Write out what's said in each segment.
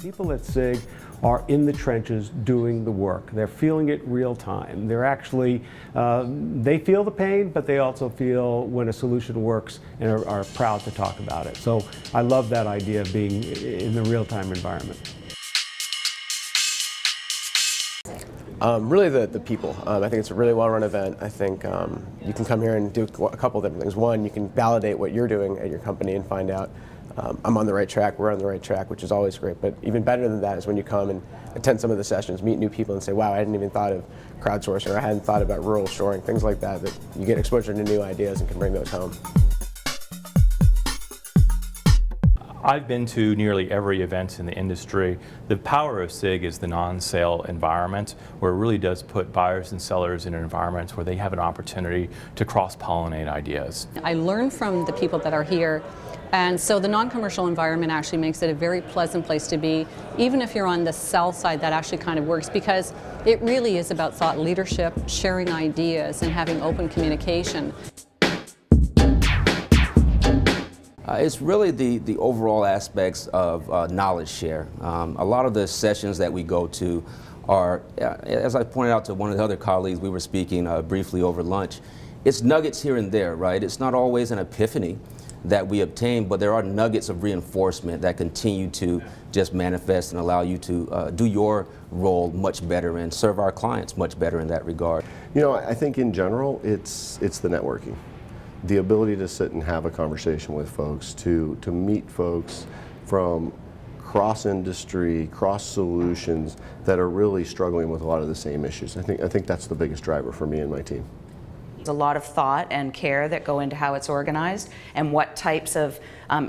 People at SIG are in the trenches doing the work. They're feeling it real time. They're actually, they feel the pain, but they also feel when a solution works and are proud to talk about it. So I love that idea of being in the real-time environment. Really the people. I think it's a really well-run event. I think you can come here and do a couple of different things. One, you can validate what you're doing at your company and find out I'm on the right track, we're on the right track, which is always great. But even better than that is when you come and attend some of the sessions, meet new people and say, wow, I hadn't even thought of crowdsourcing, or I hadn't thought about rural shoring, things like that, that you get exposure to new ideas and can bring those home. I've been to nearly every event in the industry. The power of SIG is the non-sale environment, where it really does put buyers and sellers in an environment where they have an opportunity to cross-pollinate ideas. I learn from the people that are here, and so the non-commercial environment actually makes it a very pleasant place to be. Even if you're on the sell side, that actually kind of works, because it really is about thought leadership, sharing ideas, and having open communication. It's really the overall aspects of knowledge share. A lot of the sessions that we go to are, as I pointed out to one of the other colleagues, we were speaking briefly over lunch, it's nuggets here and there, right? It's not always an epiphany that we obtain, but there are nuggets of reinforcement that continue to just manifest and allow you to do your role much better and serve our clients much better in that regard. You know, I think in general, it's the networking. The ability to sit and have a conversation with folks, to meet folks from cross-industry, cross-solutions that are really struggling with a lot of the same issues. I think that's the biggest driver for me and my team. There's a lot of thought and care that go into how it's organized and what types of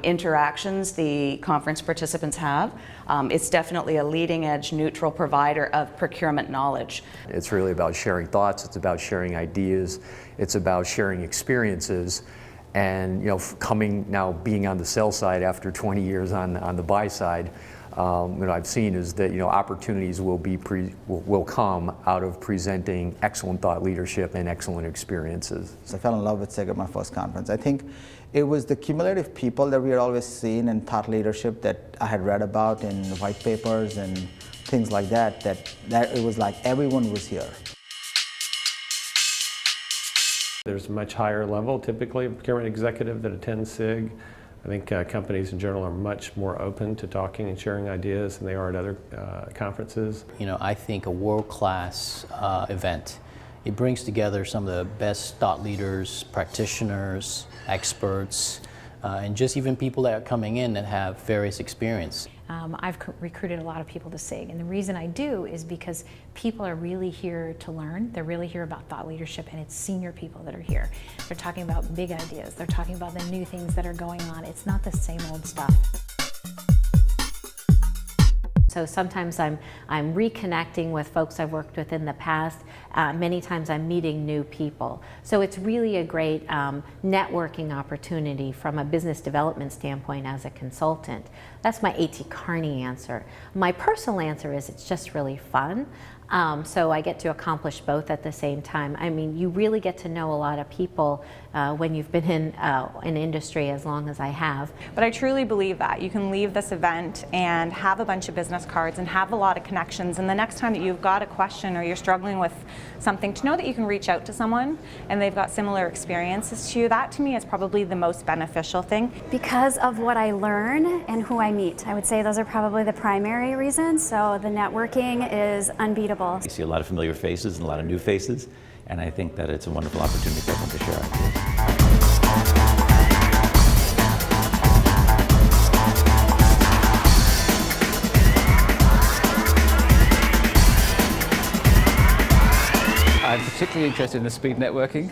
interactions the conference participants have. It's definitely a leading-edge, neutral provider of procurement knowledge. It's really about sharing thoughts, it's about sharing ideas, it's about sharing experiences. And being on the sell side after 20 years on the buy side, what I've seen is that opportunities will come out of presenting excellent thought leadership and excellent experiences. I fell in love with SIG at my first conference. I think it was the cumulative people that we had always seen in thought leadership that I had read about in white papers and things like that, that it was like everyone was here. There's a much higher level, typically, of procurement executive that attends SIG. I think companies in general are much more open to talking and sharing ideas than they are at other conferences. I think a world-class event. It brings together some of the best thought leaders, practitioners, experts, and just even people that are coming in that have various experience. I've recruited a lot of people to SIG, and the reason I do is because people are really here to learn. They're really here about thought leadership, and it's senior people that are here. They're talking about big ideas. They're talking about the new things that are going on. It's not the same old stuff. So sometimes I'm reconnecting with folks I've worked with in the past. Many times I'm meeting new people. So it's really a great networking opportunity from a business development standpoint as a consultant. That's my A.T. Kearney answer. My personal answer is it's just really fun. So I get to accomplish both at the same time. I mean, you really get to know a lot of people when you've been in an industry as long as I have. But I truly believe that you can leave this event and have a bunch of business cards and have a lot of connections, and the next time that you've got a question or you're struggling with something, to know that you can reach out to someone and they've got similar experiences to you, that to me is probably the most beneficial thing. Because of what I learn and who I meet. I would say those are probably the primary reasons, so the networking is unbeatable. You see a lot of familiar faces and a lot of new faces, and I think that it's a wonderful opportunity for everyone to share ideas. I'm particularly interested in the speed networking.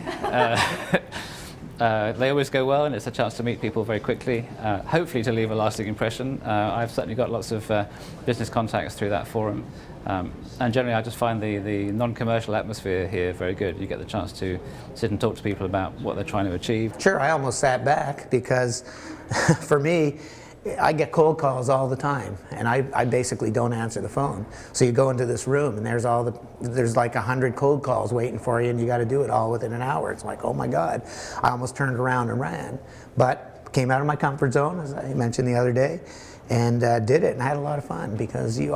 They always go well, and it's a chance to meet people very quickly, hopefully to leave a lasting impression. I've certainly got lots of business contacts through that forum. And generally I just find the non-commercial atmosphere here very good. You get the chance to sit and talk to people about what they're trying to achieve. Sure, I almost sat back because for me, I get cold calls all the time, and I basically don't answer the phone. So you go into this room and there's like 100 cold calls waiting for you, and you got to do it all within an hour. It's like, oh my God, I almost turned around and ran. But came out of my comfort zone, as I mentioned the other day, and did it, and I had a lot of fun because you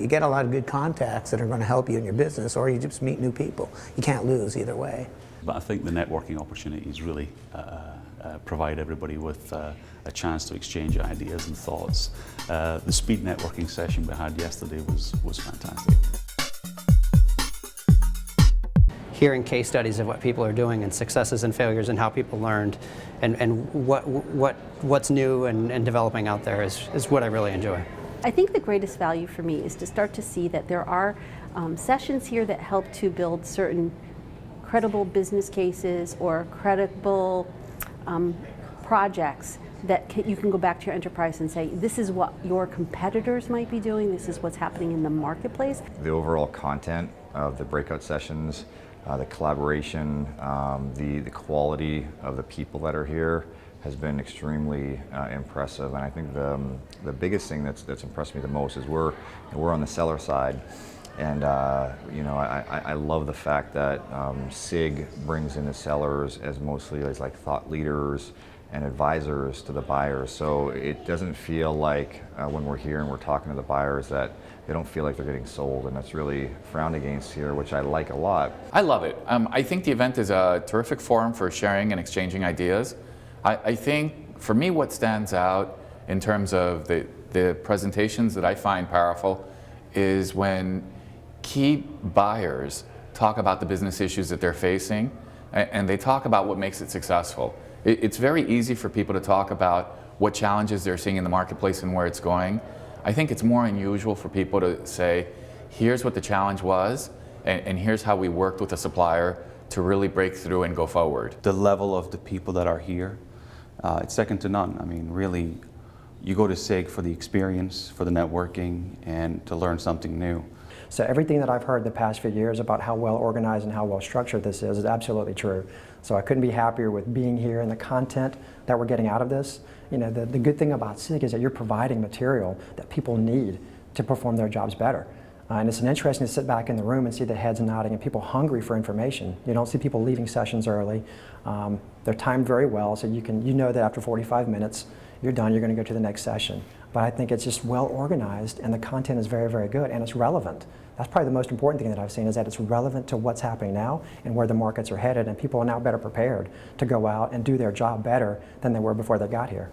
get a lot of good contacts that are going to help you in your business, or you just meet new people. You can't lose either way. But I think the networking opportunities really provide everybody with a chance to exchange ideas and thoughts. The speed networking session we had yesterday was fantastic. Hearing case studies of what people are doing and successes and failures and how people learned and what's new and developing out there is what I really enjoy. I think the greatest value for me is to start to see that there are sessions here that help to build certain credible business cases or credible projects that you can go back to your enterprise and say, this is what your competitors might be doing, this is what's happening in the marketplace. The overall content of the breakout sessions, the collaboration, the quality of the people that are here has been extremely impressive. And I think the biggest thing that's impressed me the most is we're on the seller side. And I love the fact that SIG brings in the sellers as mostly as like thought leaders and advisors to the buyers. So it doesn't feel like when we're here and we're talking to the buyers that they don't feel like they're getting sold, and that's really frowned against here, which I like a lot. I love it. I think the event is a terrific forum for sharing and exchanging ideas. I think for me what stands out in terms of the presentations that I find powerful is when key buyers talk about the business issues that they're facing, and they talk about what makes it successful. It's very easy for people to talk about what challenges they're seeing in the marketplace and where it's going. I think it's more unusual for people to say, here's what the challenge was, and here's how we worked with a supplier to really break through and go forward. The level of the people that are here, it's second to none. I mean, really, you go to SIG for the experience, for the networking, and to learn something new. So everything that I've heard the past few years about how well organized and how well structured this is absolutely true. So I couldn't be happier with being here and the content that we're getting out of this. You know, the good thing about SIG is that you're providing material that people need to perform their jobs better. And it's interesting to sit back in the room and see the heads nodding and people hungry for information. You don't see people leaving sessions early. They're timed very well, so you know that after 45 minutes, you're done, you're going to go to the next session. But I think it's just well organized and the content is very, very good and it's relevant. That's probably the most important thing that I've seen, is that it's relevant to what's happening now and where the markets are headed, and people are now better prepared to go out and do their job better than they were before they got here.